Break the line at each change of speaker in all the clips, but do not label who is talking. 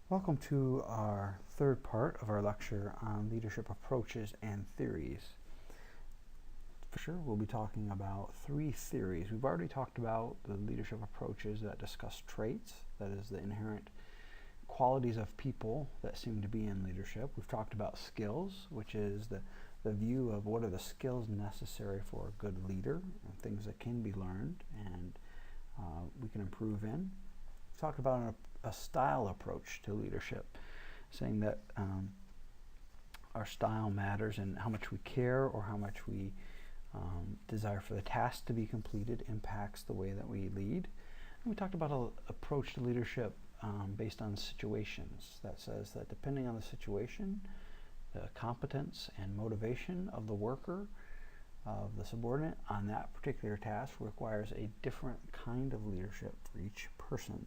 Welcome to our third part of our lecture on leadership approaches and theories. For sure, we'll be talking about three theories. We've already talked about the leadership approaches that discuss traits, that is the inherent qualities of people that seem to be in leadership. We've talked about skills, which is the view of what are the skills necessary for a good leader, and things that can be learned and we can improve in. We've talked about a style approach to leadership, saying that our style matters, and how much we care or how much we desire for the task to be completed impacts the way that we lead. And we talked about an approach to leadership based on situations that says that depending on the situation, the competence and motivation of the worker, of the subordinate on that particular task requires a different kind of leadership for each person.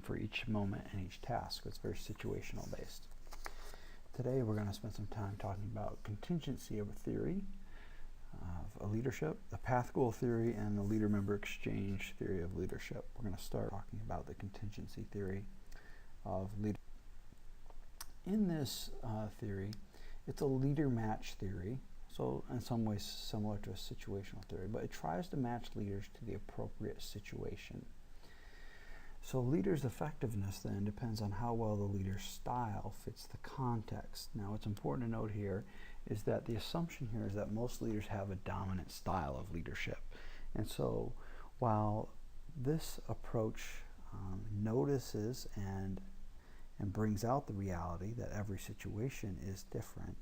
For each moment and each task. It's very situational based. Today we're going to spend some time talking about contingency of a theory of a leadership, the path goal theory, and the leader-member exchange theory of leadership. We're going to start talking about the contingency theory of leadership. In this theory, it's a leader-match theory, so in some ways similar to a situational theory, but it tries to match leaders to the appropriate situation. So leader's effectiveness then depends on how well the leader's style fits the context. Now what's important to note here is that the assumption here is that most leaders have a dominant style of leadership. And so while this approach notices and brings out the reality that every situation is different,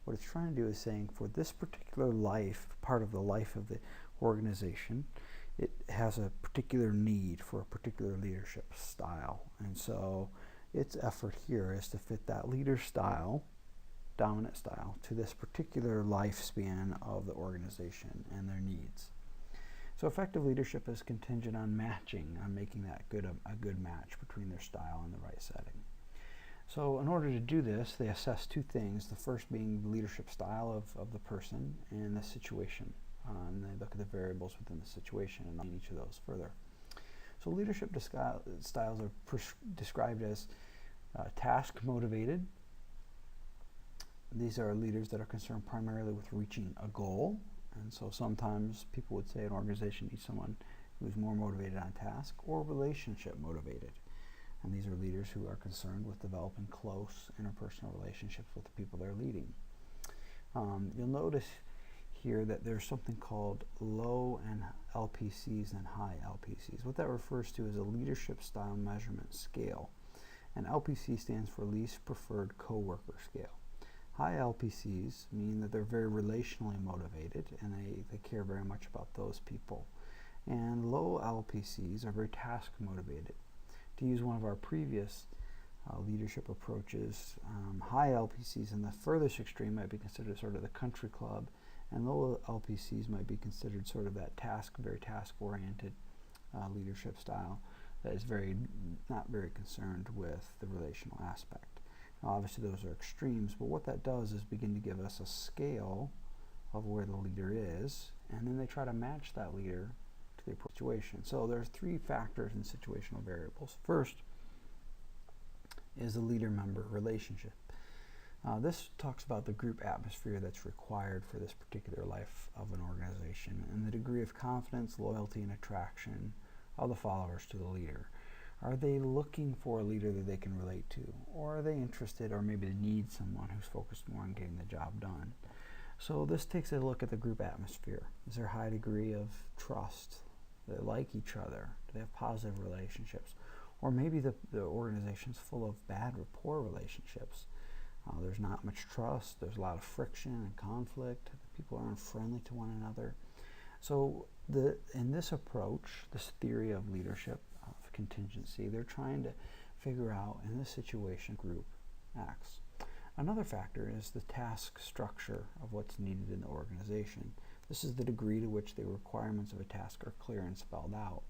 what it's trying to do is saying for this particular life, part of the life of the organization, it has a particular need for a particular leadership style. And so its effort here is to fit that leader style, dominant style, to this particular lifespan of the organization and their needs. So effective leadership is contingent on matching, on making that a good match between their style and the right setting. So in order to do this, they assess two things, the first being the leadership style of the person and the situation. And they look at the variables within the situation and each of those further. So leadership styles are described as task motivated. These are leaders that are concerned primarily with reaching a goal. And so sometimes people would say an organization needs someone who's more motivated on task, or relationship motivated. And these are leaders who are concerned with developing close interpersonal relationships with the people they're leading. You'll notice here that there's something called low and LPCs and high LPCs. What that refers to is a leadership style measurement scale. And LPC stands for least preferred coworker scale. High LPCs mean that they're very relationally motivated and they care very much about those people. And low LPCs are very task motivated. To use one of our previous leadership approaches, high LPCs in the furthest extreme might be considered sort of the country club, and low LPCs might be considered sort of that very task-oriented leadership style that is not very concerned with the relational aspect. Now, obviously, those are extremes, but what that does is begin to give us a scale of where the leader is, and then they try to match that leader to the situation. So there's three factors in situational variables. First is the leader-member relationship. This talks about the group atmosphere that's required for this particular life of an organization and the degree of confidence, loyalty, and attraction of the followers to the leader. Are they looking for a leader that they can relate to? Or are they interested, or maybe they need someone who's focused more on getting the job done? So this takes a look at the group atmosphere. Is there a high degree of trust? Do they like each other? Do they have positive relationships? Or maybe the organization's full of bad rapport relationships. There's not much trust, there's a lot of friction and conflict, people are unfriendly to one another. So in this approach, this theory of leadership, of contingency, they're trying to figure out in this situation group acts. Another factor is the task structure of what's needed in the organization. This is the degree to which the requirements of a task are clear and spelled out.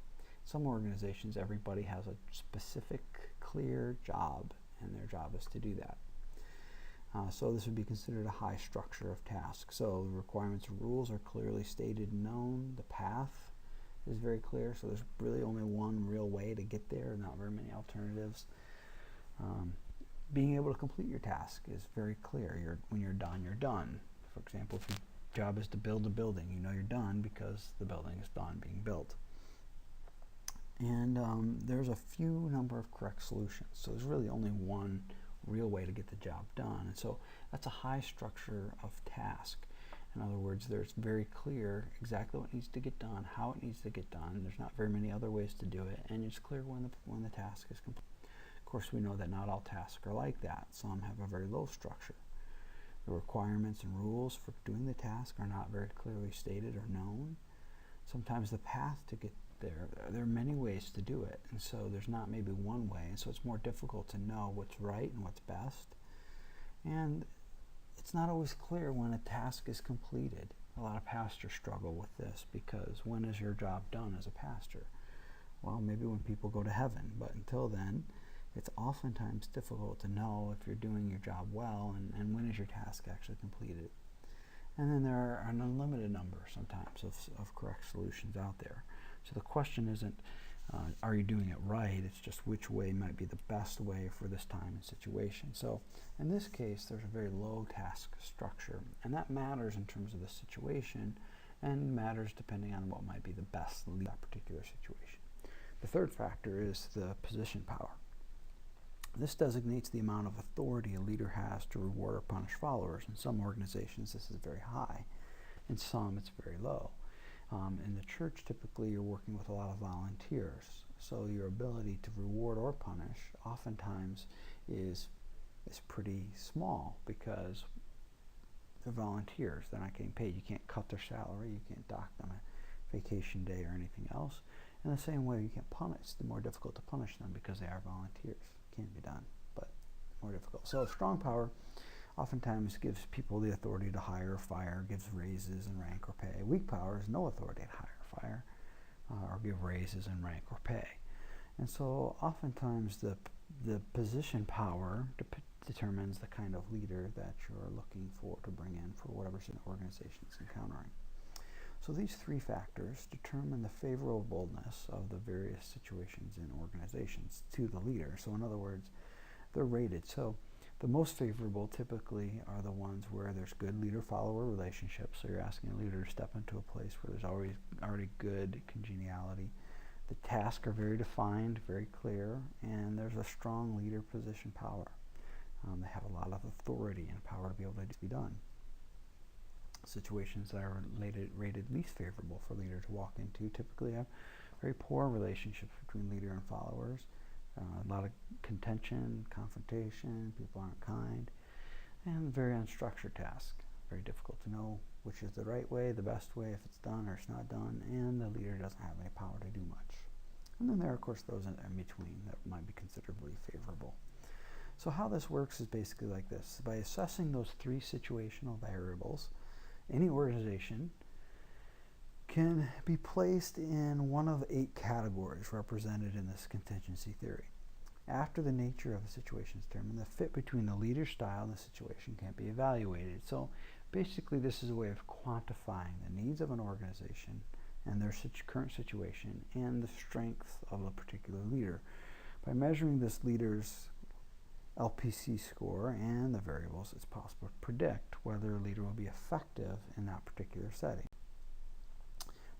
Some organizations, everybody has a specific, clear job, and their job is to do that. So this would be considered a high structure of tasks. So the requirements and rules are clearly stated and known. The path is very clear, so there's really only one real way to get there, not very many alternatives. Being able to complete your task is very clear. When you're done, you're done. For example, if your job is to build a building, you know you're done because the building is done being built. And there's a few number of correct solutions. So there's really only one real way to get the job done. And so that's a high structure of task. In other words, there's very clear exactly what needs to get done, how it needs to get done. There's not very many other ways to do it, and it's clear when the task is complete. Of course, we know that not all tasks are like that. Some have a very low structure. The requirements and rules for doing the task are not very clearly stated or known. Sometimes the path to get there are many ways to do it, and so there's not maybe one way, and so it's more difficult to know what's right and what's best. And it's not always clear when a task is completed. A lot of pastors struggle with this because when is your job done as a pastor? Well, maybe when people go to heaven, but until then, it's oftentimes difficult to know if you're doing your job well and when is your task actually completed. And then there are an unlimited number sometimes of correct solutions out there. So the question isn't, are you doing it right? It's just which way might be the best way for this time and situation. So in this case, there's a very low task structure, and that matters in terms of the situation and matters depending on what might be the best in that particular situation. The third factor is the position power. This designates the amount of authority a leader has to reward or punish followers. In some organizations, this is very high. In some, it's very low. In the church, typically, you're working with a lot of volunteers. So your ability to reward or punish oftentimes is pretty small because they're volunteers. They're not getting paid. You can't cut their salary. You can't dock them a vacation day or anything else. In the same way, you can't punish. It's more difficult to punish them because they are volunteers. Can be done, but more difficult. So strong power oftentimes gives people the authority to hire or fire, gives raises in rank or pay. Weak power is no authority to hire or fire or give raises in rank or pay. And so oftentimes the position power determines the kind of leader that you're looking for to bring in for whatever organization is encountering. So these three factors determine the favorableness of the various situations in organizations to the leader. So in other words, they're rated. So the most favorable typically are the ones where there's good leader-follower relationships. So you're asking a leader to step into a place where there's already good congeniality. The tasks are very defined, very clear, and there's a strong leader position power. They have a lot of authority and power to be able to be done. Situations that are rated least favorable for a leader to walk into typically have very poor relationships between leader and followers, a lot of contention, confrontation, people aren't kind, and very unstructured task. Very difficult to know which is the right way, the best way, if it's done or it's not done, and the leader doesn't have any power to do much. And then there are, of course, those in between that might be considerably favorable. So how this works is basically like this. By assessing those three situational variables, any organization can be placed in one of 8 categories represented in this contingency theory. After the nature of the situation is determined, the fit between the leader's style and the situation can be evaluated. So basically this is a way of quantifying the needs of an organization and their current situation and the strength of a particular leader. By measuring this leader's LPC score and the variables, it's possible to predict whether a leader will be effective in that particular setting.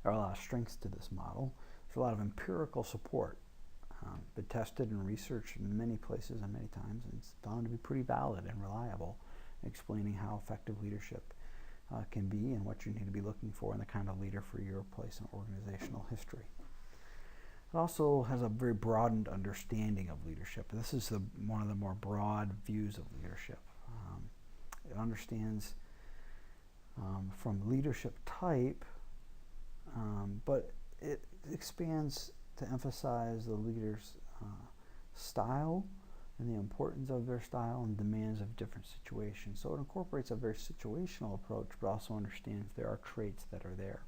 There are a lot of strengths to this model. There's a lot of empirical support. Been tested and researched in many places and many times, and it's found to be pretty valid and reliable, explaining how effective leadership can be and what you need to be looking for in the kind of leader for your place in organizational history. It also has a very broadened understanding of leadership. This is one of the more broad views of leadership. It understands from leadership type, but it expands to emphasize the leader's style and the importance of their style and demands of different situations. So it incorporates a very situational approach, but also understands there are traits that are there.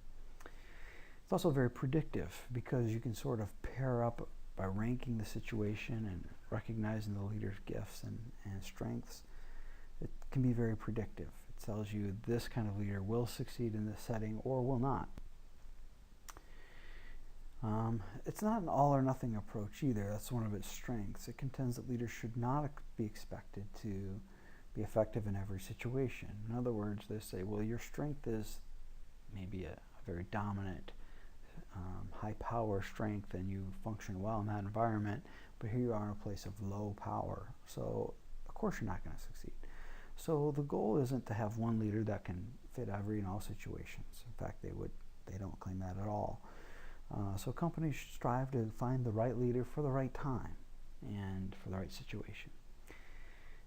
It's also very predictive because you can sort of pair up by ranking the situation and recognizing the leader's gifts and strengths. It can be very predictive. It tells you this kind of leader will succeed in this setting or will not. It's not an all or nothing approach either. That's one of its strengths. It contends that leaders should not be expected to be effective in every situation. In other words, they say, well, your strength is maybe a very dominant, high power strength, and you function well in that environment, but here you are in a place of low power. So, of course, you're not going to succeed. So the goal isn't to have one leader that can fit every and all situations. In fact, they don't claim that at all. So companies should strive to find the right leader for the right time and for the right situation.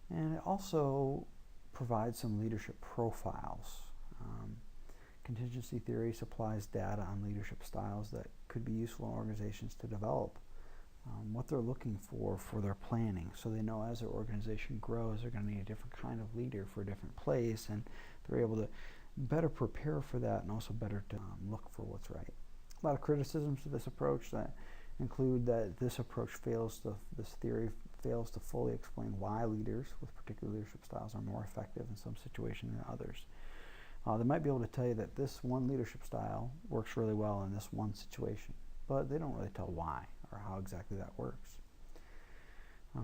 And it also provides some leadership profiles. Contingency theory supplies data on leadership styles that could be useful in organizations to develop what they're looking for their planning. So they know as their organization grows, they're going to need a different kind of leader for a different place, and they're able to better prepare for that and also better to look for what's right. A lot of criticisms to this approach that include that this theory fails to fully explain why leaders with particular leadership styles are more effective in some situations than others. They might be able to tell you that this one leadership style works really well in this one situation, but they don't really tell why or how exactly that works.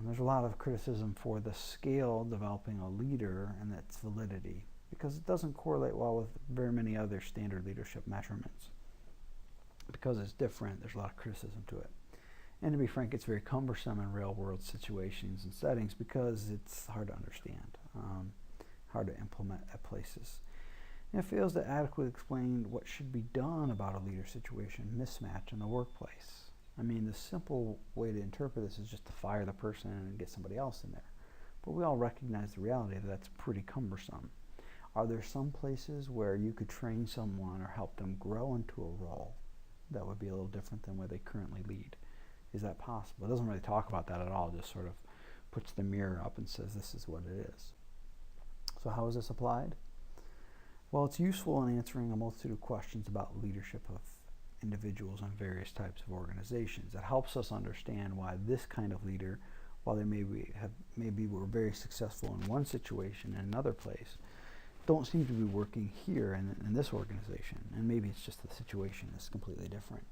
There's a lot of criticism for the scale developing a leader and its validity, because it doesn't correlate well with very many other standard leadership measurements. Because it's different, there's a lot of criticism to it. And to be frank, it's very cumbersome in real-world situations and settings because it's hard to understand, hard to implement at places. And it fails to adequately explain what should be done about a leader situation mismatch in the workplace. I mean, the simple way to interpret this is just to fire the person and get somebody else in there. But we all recognize the reality that that's pretty cumbersome. Are there some places where you could train someone or help them grow into a role that would be a little different than where they currently lead? Is that possible? It doesn't really talk about that at all, just sort of puts the mirror up and says this is what it is. So how is this applied? Well, it's useful in answering a multitude of questions about leadership of individuals in various types of organizations. It helps us understand why this kind of leader, while they maybe were very successful in one situation in another place, don't seem to be working here in this organization, and maybe it's just the situation is completely different.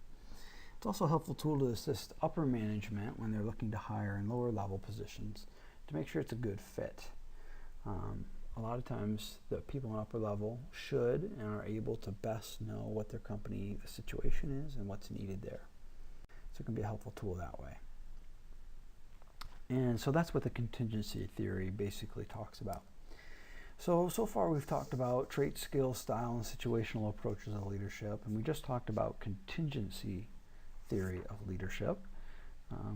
It's also a helpful tool to assist upper management when they're looking to hire in lower level positions to make sure it's a good fit. A lot of times the people in upper level should and are able to best know what their company situation is and what's needed there. So it can be a helpful tool that way. And so that's what the contingency theory basically talks about. So far we've talked about trait, skill, style, and situational approaches of leadership, and we just talked about contingency theory of leadership,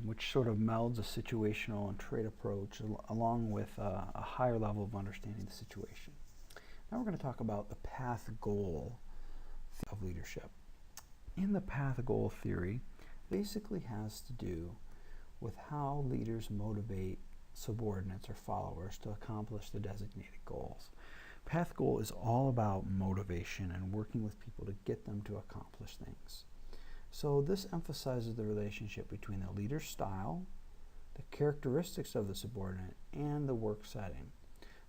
which sort of melds a situational and trait approach along with a higher level of understanding the situation. Now we're going to talk about the path goal of leadership. In the path goal theory, basically has to do with how leaders motivate subordinates or followers to accomplish the designated goals. Path goal is all about motivation and working with people to get them to accomplish things. So this emphasizes the relationship between the leader's style, the characteristics of the subordinate, and the work setting.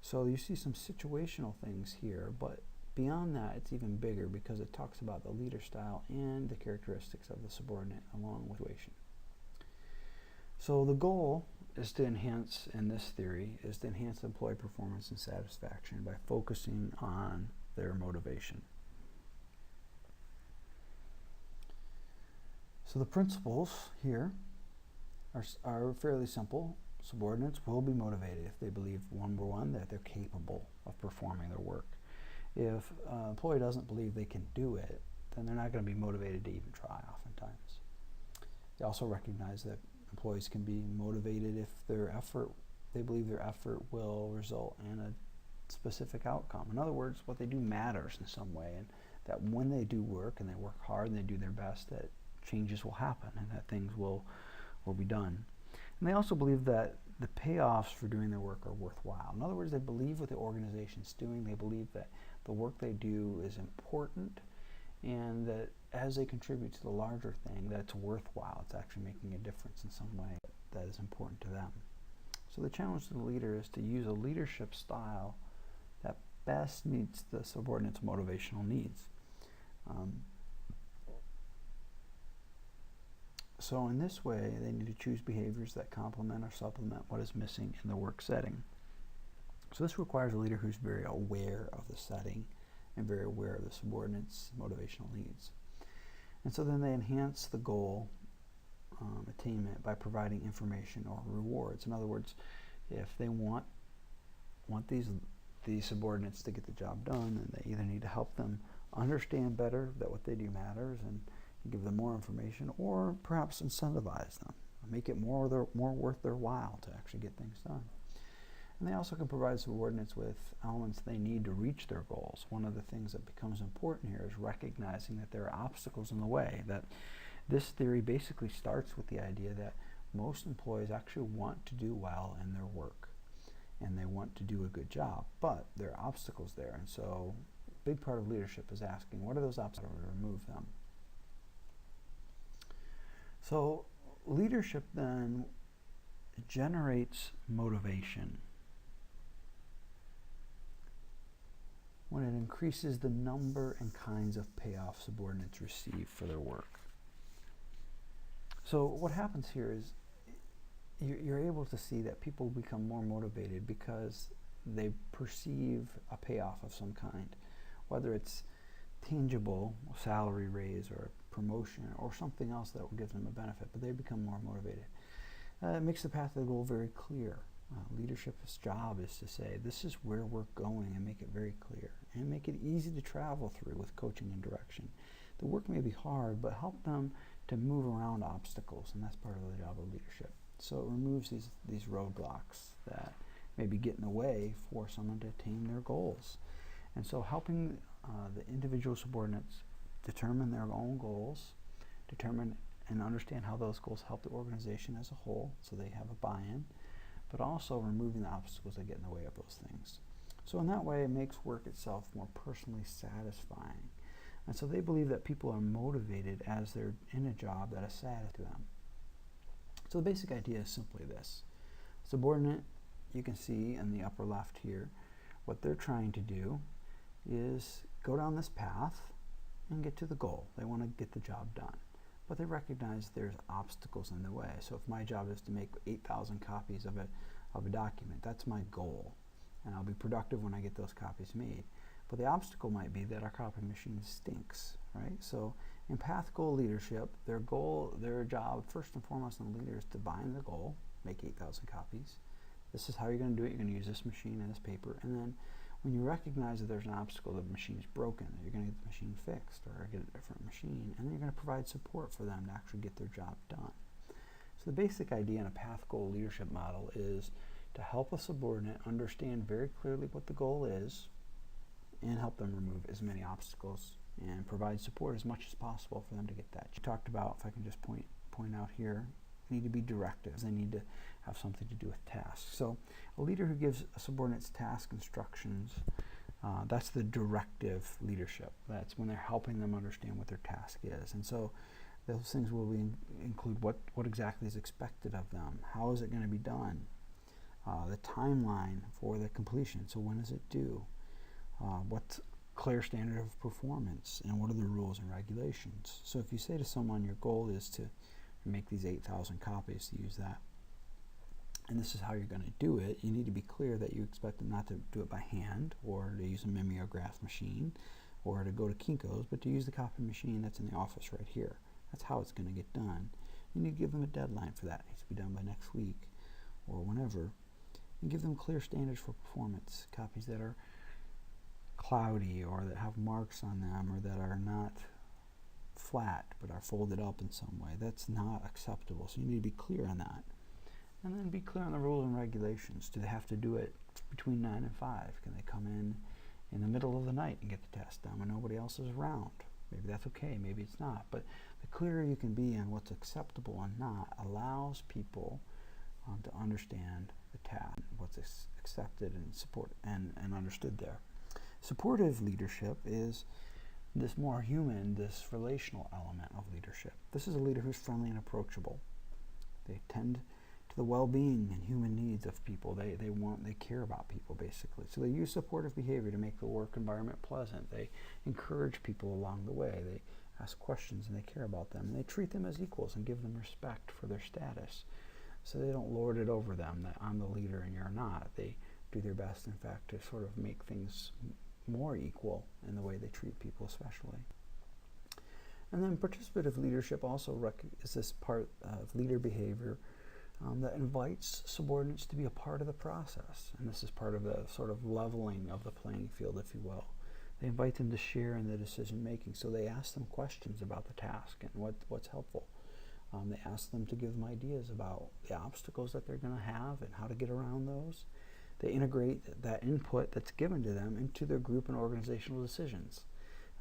So you see some situational things here, but beyond that it's even bigger because it talks about the leader style and the characteristics of the subordinate along with situation. So the goal is to enhance, in this theory, is to enhance employee performance and satisfaction by focusing on their motivation. So the principles here are fairly simple. Subordinates will be motivated if they believe, number one, that they're capable of performing their work. If an employee doesn't believe they can do it, then they're not going to be motivated to even try oftentimes. They also recognize that employees can be motivated if they believe their effort will result in a specific outcome. In other words, what they do matters in some way, and that when they do work and they work hard and they do their best, that changes will happen and that things will be done. And they also believe that the payoffs for doing their work are worthwhile. In other words, they believe what the organization's doing. They believe that the work they do is important, and that as they contribute to the larger thing, that it's worthwhile. It's actually making a difference in some way that is important to them. So the challenge to the leader is to use a leadership style that best meets the subordinate's motivational needs. So in this way, they need to choose behaviors that complement or supplement what is missing in the work setting. So this requires a leader who's very aware of the setting and very aware of the subordinates' motivational needs. And so then they enhance the goal attainment by providing information or rewards. In other words, if they want these subordinates to get the job done, then they either need to help them understand better that what they do matters and give them more information, or perhaps incentivize them, make it more worth their while to actually get things done. And they also can provide subordinates with elements they need to reach their goals. One of the things that becomes important here is recognizing that there are obstacles in the way. That this theory basically starts with the idea that most employees actually want to do well in their work and they want to do a good job, but there are obstacles there. And so a big part of leadership is asking, what are those obstacles, to remove them? So leadership then generates motivation when it increases the number and kinds of payoff subordinates receive for their work. So what happens here is you're able to see that people become more motivated because they perceive a payoff of some kind, whether it's tangible, a salary raise or a promotion or something else that will give them a benefit, but they become more motivated. It makes the path to the goal very clear. Leadership's job is to say, this is where we're going, and make it very clear and make it easy to travel through with coaching and direction. The work may be hard, but help them to move around obstacles, and that's part of the job of leadership. So it removes these roadblocks that maybe get in the way for someone to attain their goals. And so helping the individual subordinates determine their own goals, determine and understand how those goals help the organization as a whole, so they have a buy-in, but also removing the obstacles that get in the way of those things. So in that way, it makes work itself more personally satisfying. And so they believe that people are motivated as they're in a job that is satisfying to them. So the basic idea is simply this. Subordinate, you can see in the upper left here, what they're trying to do is go down this path and get to the goal. They want to get the job done. But they recognize there's obstacles in the way. So if my job is to make 8,000 copies of a document, that's my goal. And I'll be productive when I get those copies made. But the obstacle might be that our copy machine stinks, right? So in path goal leadership, their job, first and foremost in the leader, is to bind the goal, make 8,000 copies. This is how you're going to do it. You're going to use this machine and this paper. And then when you recognize that there's an obstacle, the machine's broken, you're going to get the machine fixed or get a different machine, and then you're going to provide support for them to actually get their job done. So the basic idea in a path goal leadership model is to help a subordinate understand very clearly what the goal is and help them remove as many obstacles and provide support as much as possible for them to get that. You talked about, if I can just point out here, need to be directive. They need to have something to do with tasks. So a leader who gives subordinates task instructions, that's the directive leadership. That's when they're helping them understand what their task is. And so those things will include what exactly is expected of them, how is it going to be done, the timeline for the completion, so when is it due, what's clear standard of performance, and what are the rules and regulations. So if you say to someone your goal is to make these 8,000 copies, to use that, and this is how you're going to do it, you need to be clear that you expect them not to do it by hand or to use a mimeograph machine or to go to Kinko's, but to use the copy machine that's in the office right here. That's how it's going to get done. You need to give them a deadline for that. It needs to be done by next week or whenever. And give them clear standards for performance. Copies that are cloudy or that have marks on them or that are not flat but are folded up in some way, that's not acceptable. So you need to be clear on that. And then be clear on the rules and regulations. Do they have to do it between 9 and 5? Can they come in the middle of the night and get the test done when nobody else is around? Maybe that's okay, maybe it's not. But the clearer you can be on what's acceptable and not allows people to understand the task, what's accepted and support and understood there. Supportive leadership is this more human, this relational element of leadership. This is a leader who's friendly and approachable. They tend to the well-being and human needs of people. They care about people, basically. So they use supportive behavior to make the work environment pleasant. They encourage people along the way. They ask questions and they care about them. And they treat them as equals and give them respect for their status. So they don't lord it over them that I'm the leader and you're not. They do their best, in fact, to sort of make things more equal in the way they treat people especially. And then participative leadership also is this part of leader behavior that invites subordinates to be a part of the process. And this is part of the sort of leveling of the playing field, if you will. They invite them to share in the decision making. So they ask them questions about the task and what's helpful. They ask them to give them ideas about the obstacles that they're going to have and how to get around those. They integrate that input that's given to them into their group and organizational decisions.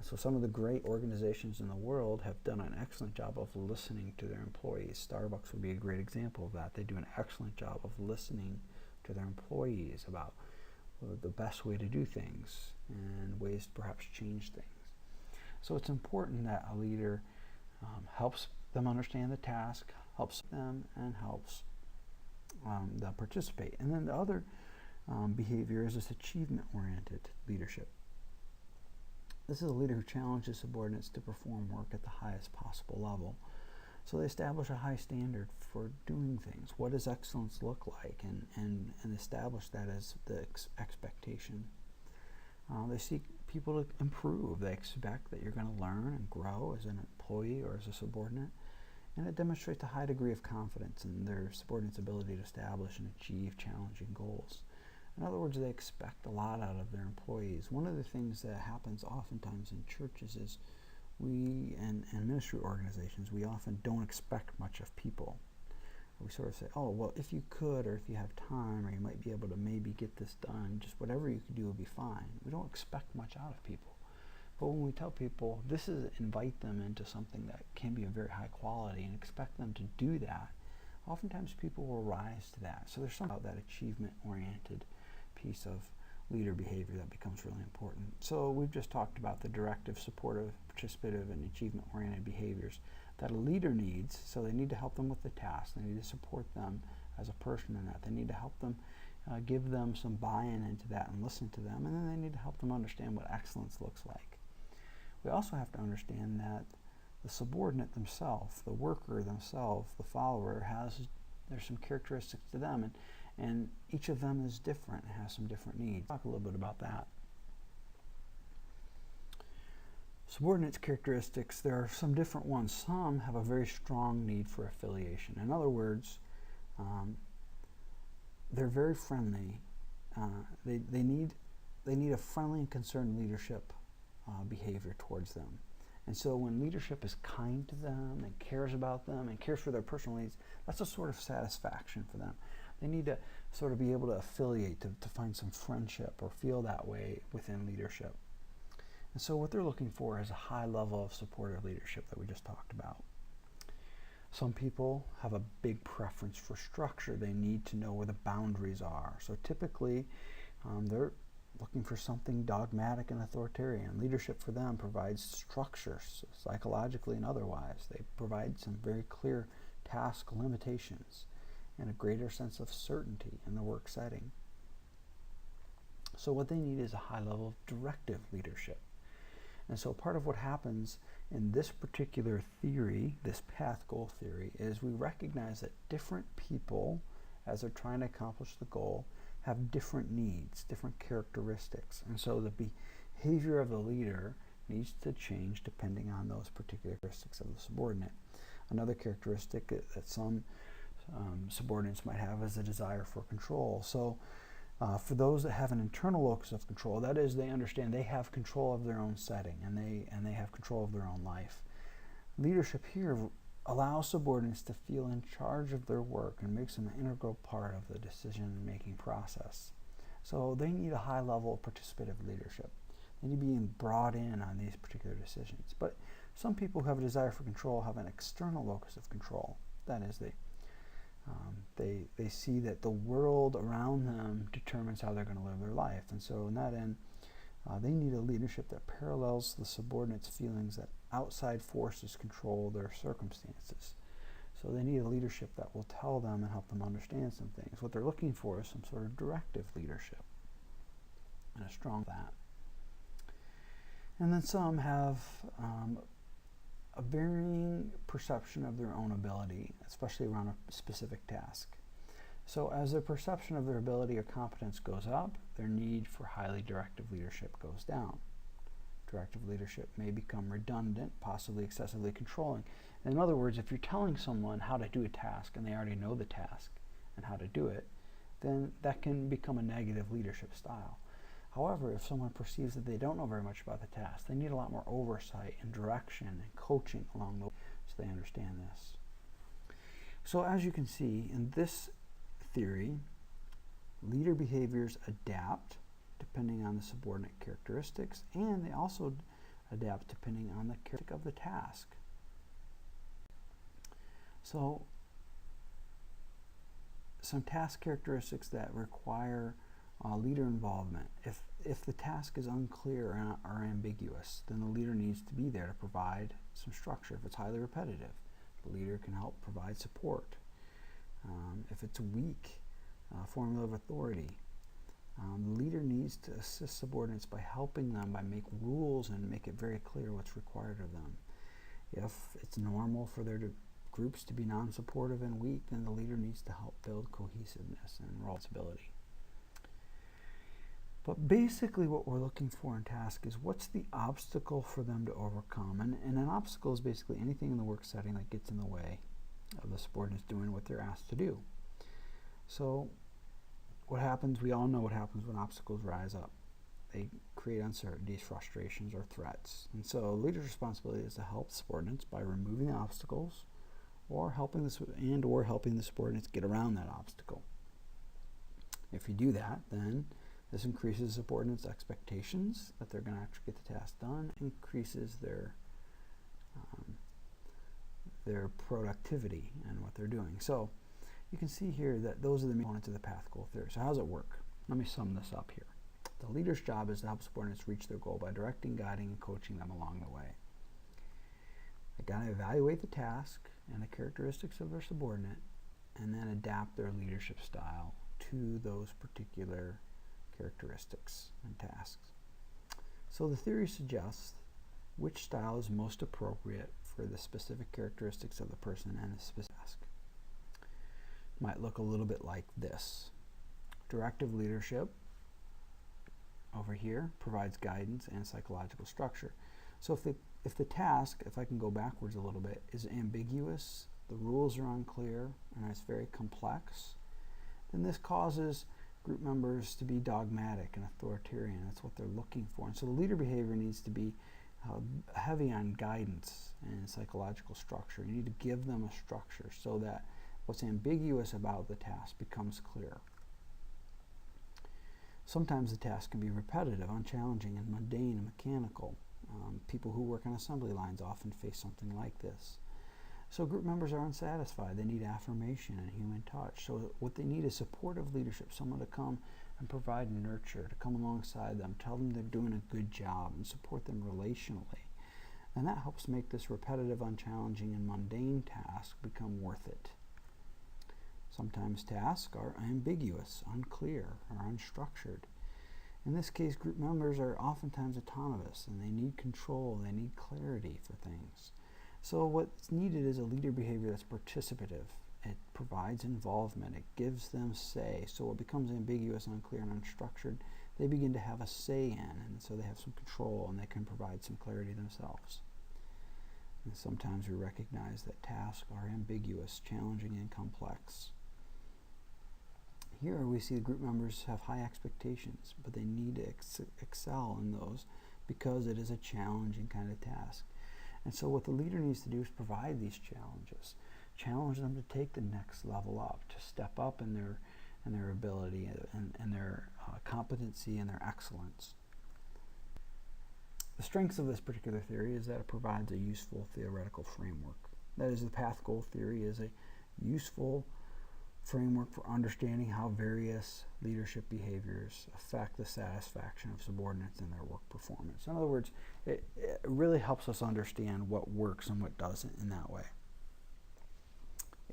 So some of the great organizations in the world have done an excellent job of listening to their employees. Starbucks would be a great example of that. They do an excellent job of listening to their employees about the best way to do things and ways to perhaps change things. So it's important that a leader helps them understand the task, helps them, and helps them participate. And then the other behavior is this achievement-oriented leadership. This is a leader who challenges subordinates to perform work at the highest possible level. So they establish a high standard for doing things. What does excellence look like? And establish that as the expectation. They seek people to improve. They expect that you're going to learn and grow as an employee or as a subordinate. And it demonstrates a high degree of confidence in their subordinates' ability to establish and achieve challenging goals. In other words, they expect a lot out of their employees. One of the things that happens oftentimes in churches is we, and ministry organizations, we often don't expect much of people. We sort of say, oh, well, if you could, or if you have time, or you might be able to maybe get this done, just whatever you could do will be fine. We don't expect much out of people. But when we tell people, this is invite them into something that can be of very high quality and expect them to do that, oftentimes people will rise to that. So there's something about that achievement-oriented piece of leader behavior that becomes really important. So we've just talked about the directive, supportive, participative, and achievement-oriented behaviors that a leader needs. So they need to help them with the task. They need to support them as a person in that. They need to help them, give them some buy-in into that and listen to them. And then they need to help them understand what excellence looks like. We also have to understand that the subordinate themselves, the worker themselves, the follower, there's some characteristics to them, and each of them is different, has some different needs. Talk a little bit about that. Subordinates' characteristics, there are some different ones. Some have a very strong need for affiliation. In other words, they're very friendly. They need a friendly and concerned leadership behavior towards them. And so when leadership is kind to them and cares about them and cares for their personal needs, that's a sort of satisfaction for them. They need to sort of be able to affiliate, to find some friendship or feel that way within leadership. And so what they're looking for is a high level of supportive leadership that we just talked about. Some people have a big preference for structure. They need to know where the boundaries are. So typically, they're looking for something dogmatic and authoritarian. Leadership for them provides structure, psychologically and otherwise. They provide some very clear task limitations and a greater sense of certainty in the work setting. So what they need is a high level of directive leadership. And so part of what happens in this particular theory, this path goal theory, is we recognize that different people, as they're trying to accomplish the goal, have different needs, different characteristics. And so the behavior of the leader needs to change depending on those particular characteristics of the subordinate. Another characteristic that some subordinates might have is a desire for control. So for those that have an internal locus of control, that is, they understand they have control of their own setting and they have control of their own life. Leadership here allows subordinates to feel in charge of their work and makes them an integral part of the decision-making process. So they need a high level of participative leadership. They need to be brought in on these particular decisions. But some people who have a desire for control have an external locus of control. That is, they see that the world around them determines how they're going to live their life. And so in that end, they need a leadership that parallels the subordinates' feelings that outside forces control their circumstances. So they need a leadership that will tell them and help them understand some things. What they're looking for is some sort of directive leadership and a strong that. And then some have a a varying perception of their own ability, especially around a specific task. So as their perception of their ability or competence goes up, their need for highly directive leadership goes down. Directive leadership may become redundant, possibly excessively controlling. In other words, if you're telling someone how to do a task and they already know the task and how to do it, then that can become a negative leadership style. However, if someone perceives that they don't know very much about the task, they need a lot more oversight and direction and coaching along the way so they understand this. So as you can see, in this theory, leader behaviors adapt depending on the subordinate characteristics, and they also adapt depending on the characteristic of the task. So some task characteristics that require leader involvement. If the task is unclear or ambiguous, then the leader needs to be there to provide some structure. If it's highly repetitive, the leader can help provide support. If it's a weak formula of authority, the leader needs to assist subordinates by helping them, by make rules and make it very clear what's required of them. If it's normal for their groups to be non-supportive and weak, then the leader needs to help build cohesiveness and responsibility. But basically what we're looking for in task is what's the obstacle for them to overcome. And an obstacle is basically anything in the work setting that gets in the way of the subordinates doing what they're asked to do. So what happens, we all know what happens when obstacles rise up. They create uncertainties, frustrations, or threats. And so a leader's responsibility is to help subordinates by removing the obstacles or helping the subordinates get around that obstacle. If you do that, then this increases subordinates' expectations that they're going to actually get the task done, increases their productivity and what they're doing. So you can see here that those are the main components of the path goal theory. So how does it work? Let me sum this up here. The leader's job is to help subordinates reach their goal by directing, guiding, and coaching them along the way. They got to evaluate the task and the characteristics of their subordinate and then adapt their leadership style to those particular characteristics and tasks. So the theory suggests which style is most appropriate for the specific characteristics of the person and a specific task. It might look a little bit like this. Directive leadership over here provides guidance and psychological structure. So if the task, if I can go backwards a little bit, is ambiguous, the rules are unclear, and it's very complex, then this causes group members to be dogmatic and authoritarian. That's what they're looking for. And so the leader behavior needs to be heavy on guidance and psychological structure. You need to give them a structure so that what's ambiguous about the task becomes clear. Sometimes the task can be repetitive, unchallenging, and mundane and mechanical. People who work on assembly lines often face something like this. So group members are unsatisfied. They need affirmation and human touch. So what they need is supportive leadership, someone to come and provide nurture, to come alongside them, tell them they're doing a good job, and support them relationally. And that helps make this repetitive, unchallenging, and mundane task become worth it. Sometimes tasks are ambiguous, unclear, or unstructured. In this case, group members are oftentimes autonomous, and they need control, they need clarity for things. So what's needed is a leader behavior that's participative. It provides involvement. It gives them say. So what becomes ambiguous, unclear, and unstructured, they begin to have a say in, and so they have some control, and they can provide some clarity themselves. And sometimes we recognize that tasks are ambiguous, challenging, and complex. Here we see the group members have high expectations, but they need to excel in those because it is a challenging kind of task. And so what the leader needs to do is provide these challenges, challenge them to take the next level up, to step up in their ability and their competency and their excellence. The strengths of this particular theory is that it provides a useful theoretical framework. That is, the path goal theory is a useful framework for understanding how various leadership behaviors affect the satisfaction of subordinates in their work performance. In other words, it really helps us understand what works and what doesn't in that way.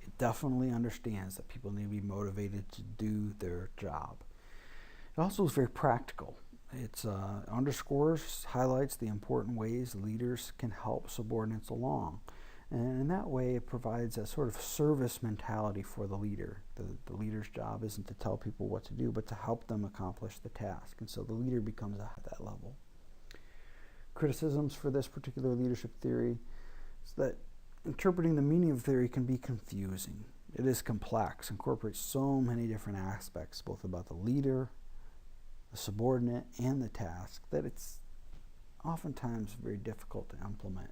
It definitely understands that people need to be motivated to do their job. It also is very practical. It underscores, highlights the important ways leaders can help subordinates along. And in that way, it provides a sort of service mentality for the leader. The leader's job isn't to tell people what to do, but to help them accomplish the task. And so the leader becomes at that level. Criticisms for this particular leadership theory is that interpreting the meaning of theory can be confusing. It is complex, incorporates so many different aspects, both about the leader, the subordinate, and the task, that it's oftentimes very difficult to implement.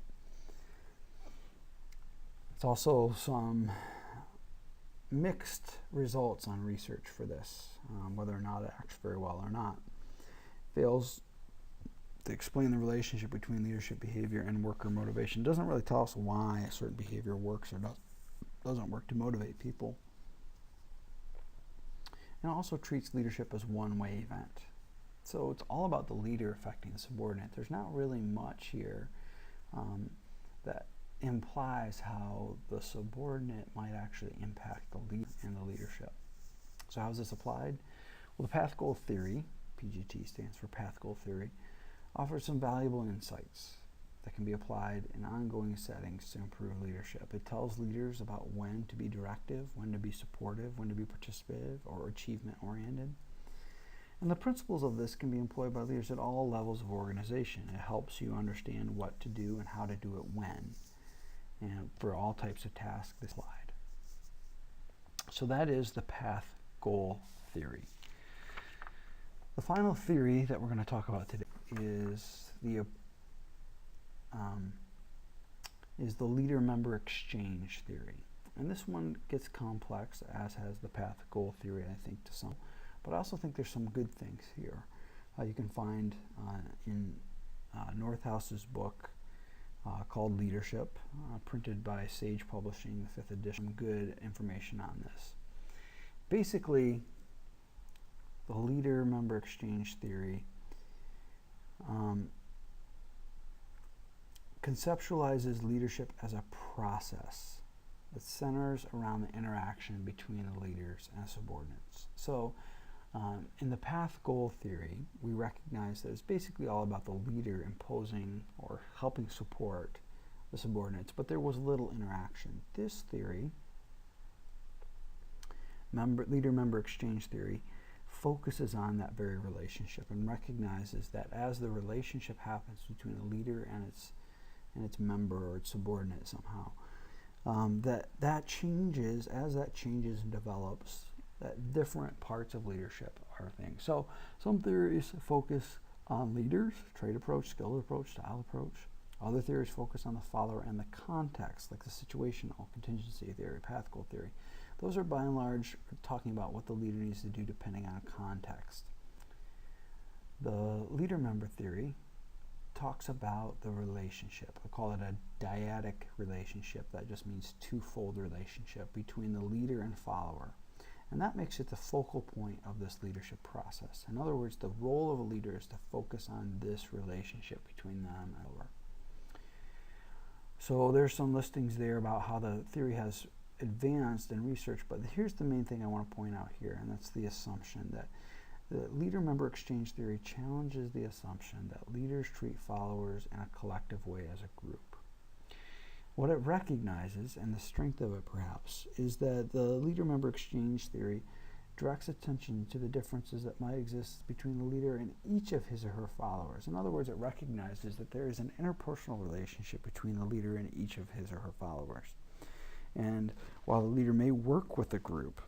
It's also some mixed results on research for this, whether or not it acts very well or not. Fails to explain the relationship between leadership behavior and worker motivation. Doesn't really tell us why a certain behavior works or doesn't work to motivate people. And it also treats leadership as one-way event. So it's all about the leader affecting the subordinate. There's not really much here that implies how the subordinate might actually impact the leader and the leadership. So how is this applied? Well, the path goal theory, PGT stands for path goal theory, offers some valuable insights that can be applied in ongoing settings to improve leadership. It tells leaders about when to be directive, when to be supportive, when to be participative or achievement-oriented. And the principles of this can be employed by leaders at all levels of organization. It helps you understand what to do and how to do it when, and for all types of tasks this slide. So that is the path goal theory. The final theory that we're going to talk about today is the leader-member exchange theory. And this one gets complex, as has the path goal theory, I think, to some. But I also think there's some good things here. You can find in Northhouse's book called Leadership, printed by Sage Publishing, the 5th edition, good information on this. Basically, the leader-member exchange theory conceptualizes leadership as a process that centers around the interaction between the leaders and subordinates. So in the path goal theory, we recognize that it's basically all about the leader imposing or helping support the subordinates, but there was little interaction. This theory, leader-member exchange theory, focuses on that very relationship and recognizes that as the relationship happens between the leader and its member or its subordinate somehow, that changes, as that changes and develops, that different parts of leadership are things. So some theories focus on leaders, trait approach, skill approach, style approach. Other theories focus on the follower and the context, like the situational contingency theory, path goal theory. Those are by and large talking about what the leader needs to do depending on context. The leader-member theory talks about the relationship. I call it a dyadic relationship. That just means twofold relationship between the leader and follower. And that makes it the focal point of this leadership process. In other words, the role of a leader is to focus on this relationship between them and the follower. So there's some listings there about how the theory has advanced in research, but here's the main thing I want to point out here, and that's the assumption that the leader-member exchange theory challenges the assumption that leaders treat followers in a collective way as a group. What it recognizes, and the strength of it perhaps, is that the leader-member exchange theory directs attention to the differences that might exist between the leader and each of his or her followers. In other words, it recognizes that there is an interpersonal relationship between the leader and each of his or her followers. And while the leader may work with the group,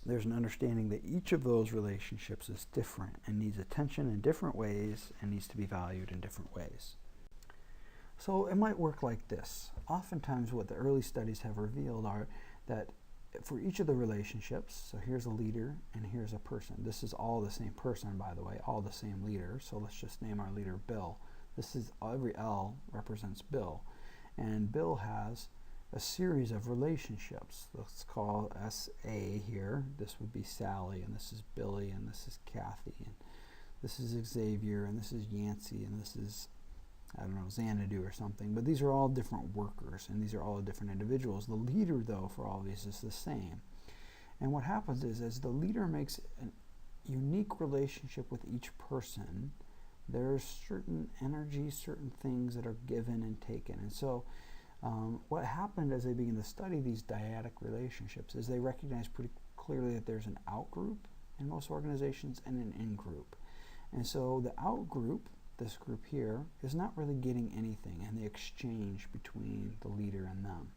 there's an understanding that each of those relationships is different and needs attention in different ways and needs to be valued in different ways. So it might work like this. Oftentimes what the early studies have revealed are that for each of the relationships, so here's a leader and here's a person. This is all the same person, by the way, all the same leader. So let's just name our leader Bill. This is, every L represents Bill. And Bill has a series of relationships. Let's call SA here. This would be Sally, and this is Billy, and this is Kathy, and this is Xavier, and this is Yancey, and this is, I don't know, Xanadu or something. But these are all different workers, and these are all different individuals. The leader, though, for all of these is the same. And what happens is, as the leader makes unique relationship with each person, there's certain energies, certain things that are given and taken. And so what happened as they began to study these dyadic relationships is they recognized pretty clearly that there's an out group in most organizations and an in group. And so the out group, this group here, is not really getting anything in the exchange between the leader and them.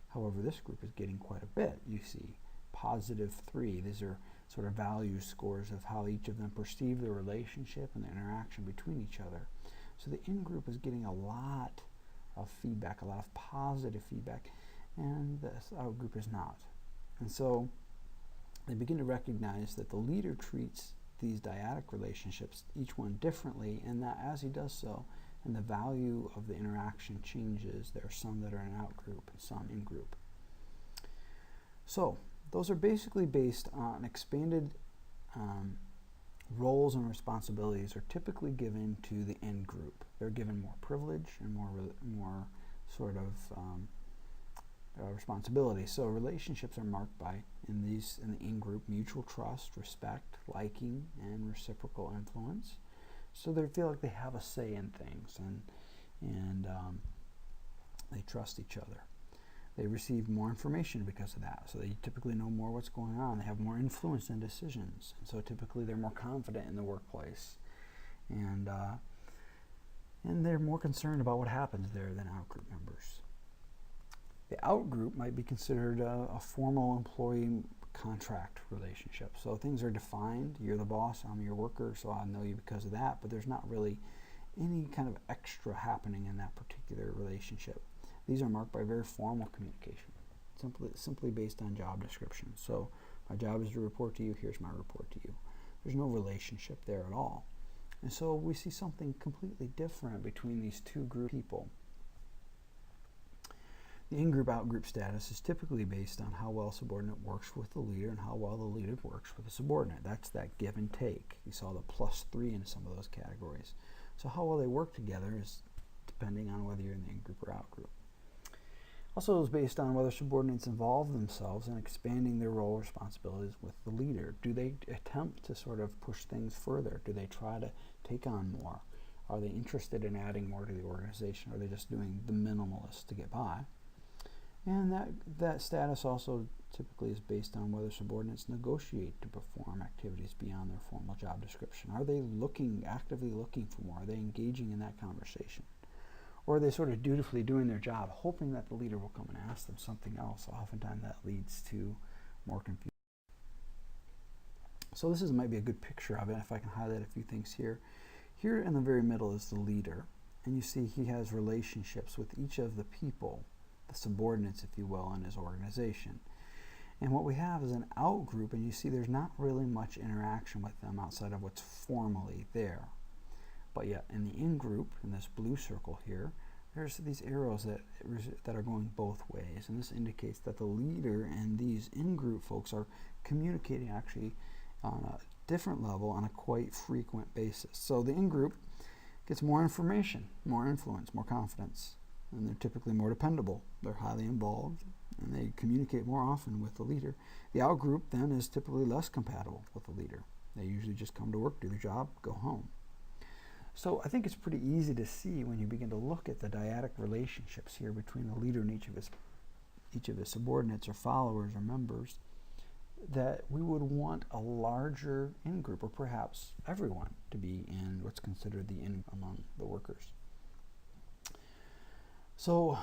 However, this group is getting quite a bit. You see +3. These are sort of value scores of how each of them perceive the relationship and the interaction between each other. So the in group is getting a lot of feedback, a lot of positive feedback, and the out group is not. And so they begin to recognize that the leader treats these dyadic relationships, each one differently, and that as he does so, and the value of the interaction changes. There are some that are in out group and some in group. So those are basically based on expanded roles and responsibilities are typically given to the in group. They're given more privilege and more sort of responsibility. So relationships are marked by, in the in group, mutual trust, respect, liking, and reciprocal influence. So they feel like they have a say in things, and they trust each other. They receive more information because of that. So they typically know more what's going on. They have more influence in decisions. And so typically they're more confident in the workplace. And they're more concerned about what happens there than out-group members. The out-group might be considered a formal employee contract relationship. So things are defined. You're the boss, I'm your worker, so I know you because of that. But there's not really any kind of extra happening in that particular relationship. These are marked by very formal communication, simply based on job description. So my job is to report to you, here's my report to you. There's no relationship there at all. And so we see something completely different between these two group people. The in-group, out-group status is typically based on how well a subordinate works with the leader and how well the leader works with the subordinate. That's that give and take. You saw the +3 in some of those categories. So how well they work together is depending on whether you're in the in-group or out-group. Also, is based on whether subordinates involve themselves in expanding their role responsibilities with the leader. Do they attempt to sort of push things further? Do they try to take on more? Are they interested in adding more to the organization? Or are they just doing the minimalist to get by? And that status also typically is based on whether subordinates negotiate to perform activities beyond their formal job description. Are they actively looking for more? Are they engaging in that conversation? Or are they sort of dutifully doing their job, hoping that the leader will come and ask them something else? Oftentimes that leads to more confusion. So this might be a good picture of it, if I can highlight a few things here. Here in the very middle is the leader, and you see he has relationships with each of the people, the subordinates, if you will, in his organization. And what we have is an out group, and you see there's not really much interaction with them outside of what's formally there. But yet in the in group, in this blue circle here, there's these arrows that are going both ways, and this indicates that the leader and these in group folks are communicating actually on a different level on a quite frequent basis. So the in group gets more information, more influence, more confidence, and they're typically more dependable. They're highly involved, and they communicate more often with the leader. The out group then is typically less compatible with the leader. They usually just come to work, do their job, go home. So I think it's pretty easy to see when you begin to look at the dyadic relationships here between the leader and each of his subordinates or followers or members, that we would want a larger in-group, or perhaps everyone, to be in what's considered the in among the workers. So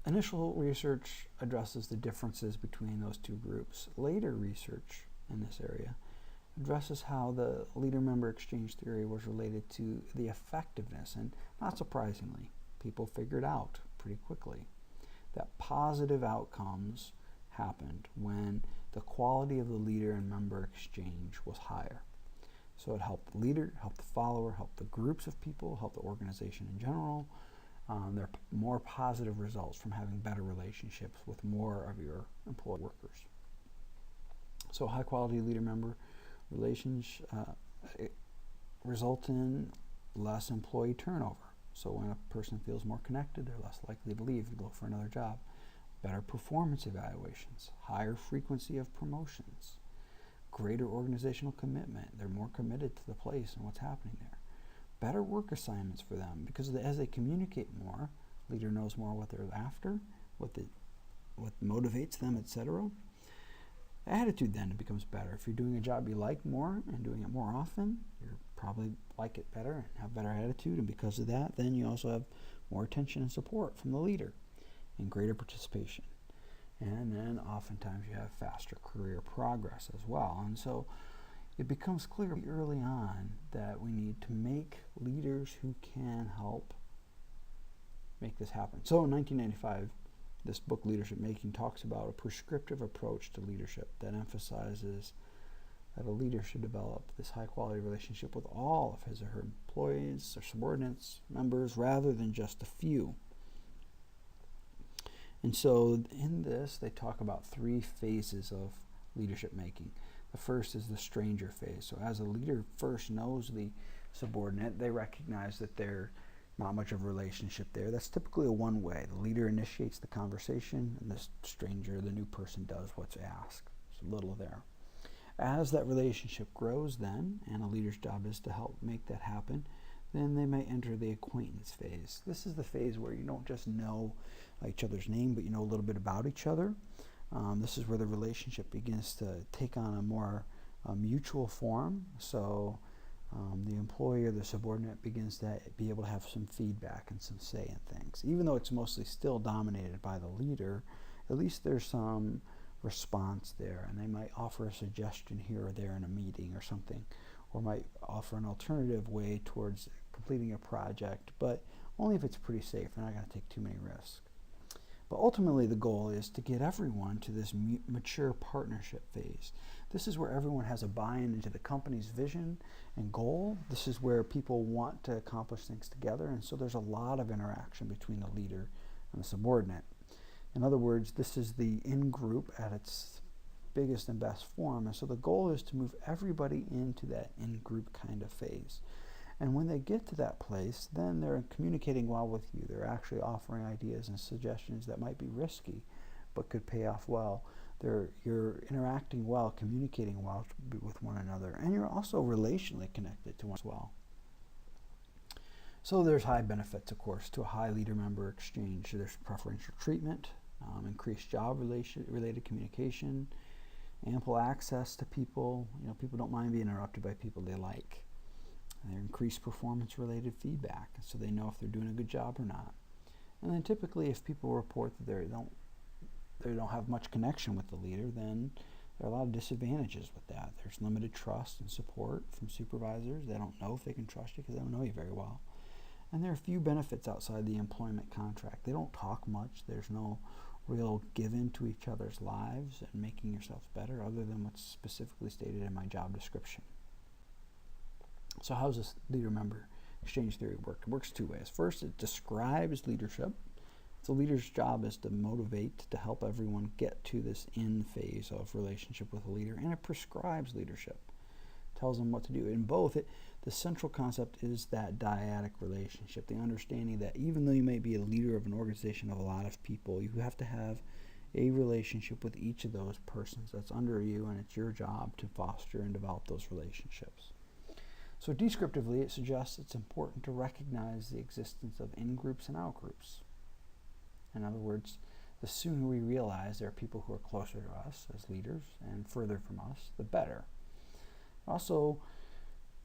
initial research addresses the differences between those two groups. Later research in this area addresses how the leader-member exchange theory was related to the effectiveness, and not surprisingly, people figured out pretty quickly that positive outcomes happened when the quality of the leader and member exchange was higher. So it helped the leader, helped the follower, helped the groups of people, helped the organization in general. There are more positive results from having better relationships with more of your employee workers. So high-quality leader-member relations result in less employee turnover. So when a person feels more connected, they're less likely to leave and go for another job. Better performance evaluations, higher frequency of promotions, greater organizational commitment. They're more committed to the place and what's happening there. Better work assignments for them, because as they communicate more, leader knows more what they're after, what motivates them, etc. Attitude then becomes better. If you're doing a job you like more and doing it more often, you'll probably like it better and have better attitude, and because of that, then you also have more attention and support from the leader and greater participation. And then oftentimes you have faster career progress as well. And so it becomes clear early on that we need to make leaders who can help make this happen. So in 1995, this book, Leadership Making, talks about a prescriptive approach to leadership that emphasizes that a leader should develop this high-quality relationship with all of his or her employees or subordinates, members, rather than just a few. And so in this, they talk about 3 phases of leadership making. The first is the stranger phase. So as a leader first knows the subordinate, they recognize that there's not much of a relationship there. That's typically a one-way. The leader initiates the conversation, and the stranger, the new person, does what's asked. There's a little there. As that relationship grows then, and a leader's job is to help make that happen, then they may enter the acquaintance phase. This is the phase where you don't just know each other's name, but you know a little bit about each other. This is where the relationship begins to take on a more mutual form. So the employee or the subordinate begins to be able to have some feedback and some say in things. Even though it's mostly still dominated by the leader, at least there's some response there, and they might offer a suggestion here or there in a meeting or something, or might offer an alternative way towards completing a project, but only if it's pretty safe. They're not going to take too many risks. But ultimately, the goal is to get everyone to this mature partnership phase. This is where everyone has a buy-in into the company's vision and goal. This is where people want to accomplish things together, and so there's a lot of interaction between the leader and the subordinate. In other words, this is the in-group at its biggest and best form, and so the goal is to move everybody into that in-group kind of phase. And when they get to that place, then they're communicating well with you. They're actually offering ideas and suggestions that might be risky, but could pay off well. You're interacting well, communicating well with one another, and you're also relationally connected to one as well. So there's high benefits, of course, to a high leader-member exchange. There's preferential treatment, increased job-related communication, ample access to people. People don't mind being interrupted by people they like. There's increased performance-related feedback, so they know if they're doing a good job or not. And then typically, if people report that they don't have much connection with the leader, then there are a lot of disadvantages with that. There's limited trust and support from supervisors. They don't know if they can trust you because they don't know you very well. And there are few benefits outside the employment contract. They don't talk much. There's no real give in to each other's lives and making yourselves better other than what's specifically stated in my job description. So how does this leader-member exchange theory work? It works 2 ways. First, it describes leadership. The leader's job is to motivate, to help everyone get to this in phase of relationship with a leader, and it prescribes leadership. It tells them what to do. In both, the central concept is that dyadic relationship, the understanding that even though you may be a leader of an organization of a lot of people, you have to have a relationship with each of those persons that's under you, and it's your job to foster and develop those relationships. So descriptively, it suggests it's important to recognize the existence of in-groups and out-groups. In other words, the sooner we realize there are people who are closer to us as leaders and further from us, the better. Also,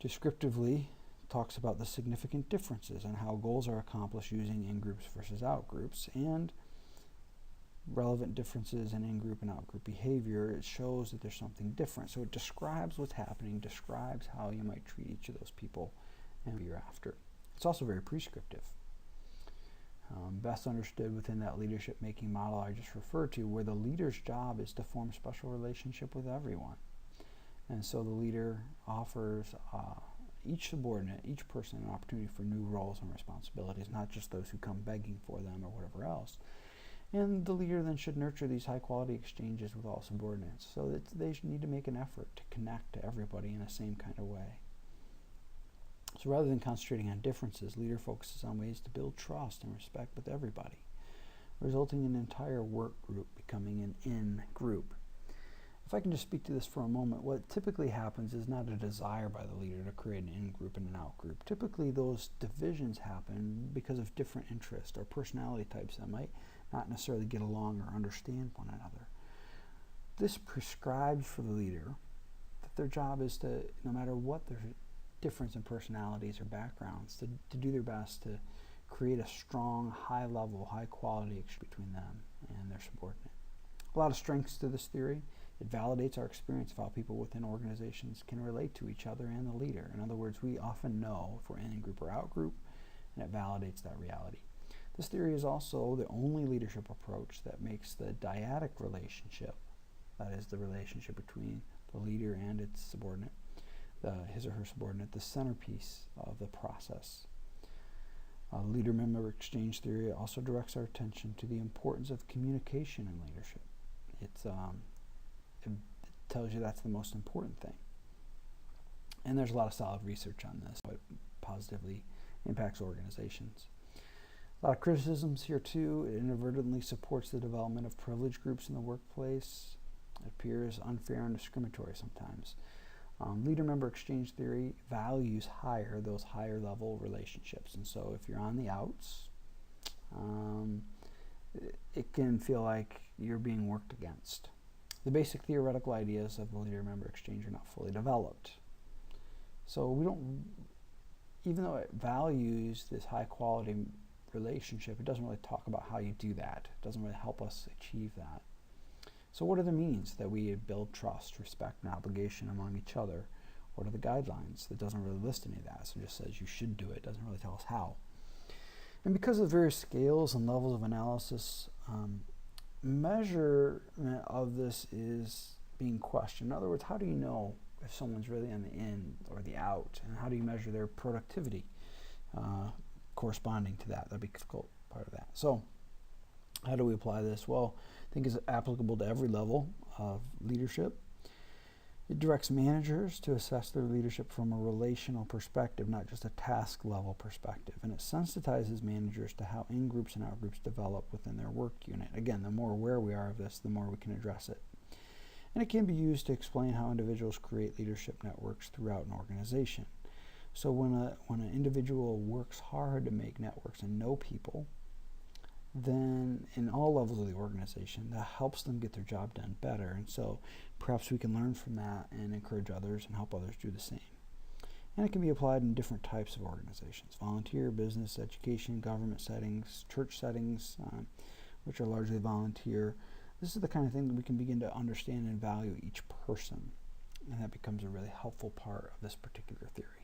descriptively talks about the significant differences in how goals are accomplished using in-groups versus out-groups, and relevant differences in in-group and out-group behavior. It shows that there's something different. So it describes what's happening, describes how you might treat each of those people and you're after. It's also very prescriptive. Best understood within that leadership making model I just referred to, where the leader's job is to form a special relationship with everyone. And so the leader offers each subordinate, each person, an opportunity for new roles and responsibilities, not just those who come begging for them or whatever else. And the leader then should nurture these high-quality exchanges with all subordinates, so that they need to make an effort to connect to everybody in the same kind of way. So rather than concentrating on differences, leader focuses on ways to build trust and respect with everybody, resulting in an entire work group becoming an in-group. If I can just speak to this for a moment, what typically happens is not a desire by the leader to create an in-group and an out-group. Typically those divisions happen because of different interests or personality types that might not necessarily get along or understand one another. This prescribes for the leader that their job is to, no matter what their difference in personalities or backgrounds, to do their best to create a strong, high-level, high-quality exchange between them and their subordinate. A lot of strengths to this theory. It validates our experience of how people within organizations can relate to each other and the leader. In other words, we often know if we're in group or out group, and it validates that reality. This theory is also the only leadership approach that makes the dyadic relationship, that is the relationship between the leader and its subordinate, his or her subordinate, the centerpiece of the process. Leader-member exchange theory also directs our attention to the importance of communication in leadership. It tells you that's the most important thing. And there's a lot of solid research on this, but positively impacts organizations. A lot of criticisms here too. It inadvertently supports the development of privileged groups in the workplace. It appears unfair and discriminatory sometimes. Leader-member exchange theory values those higher level relationships. And so if you're on the outs, it can feel like you're being worked against. The basic theoretical ideas of the leader-member exchange are not fully developed. So even though it values this high-quality relationship, it doesn't really talk about how you do that. It doesn't really help us achieve that. So what are the means that we build trust, respect, and obligation among each other? What are the guidelines? It doesn't really list any of that, so it just says you should do it. It doesn't really tell us how. And because of the various scales and levels of analysis, measurement of this is being questioned. In other words, how do you know if someone's really on the in or the out? And how do you measure their productivity corresponding to that? That'd be a difficult part of that. So how do we apply this? Well, I think it's applicable to every level of leadership. It directs managers to assess their leadership from a relational perspective, not just a task level perspective. And it sensitizes managers to how in-groups and out-groups develop within their work unit. Again, the more aware we are of this, the more we can address it. And it can be used to explain how individuals create leadership networks throughout an organization. So when an individual works hard to make networks and know people, then in all levels of the organization, that helps them get their job done better. And so perhaps we can learn from that and encourage others and help others do the same. And it can be applied in different types of organizations: volunteer, business, education, government settings, church settings, which are largely volunteer. This is the kind of thing that we can begin to understand and value each person. And that becomes a really helpful part of this particular theory.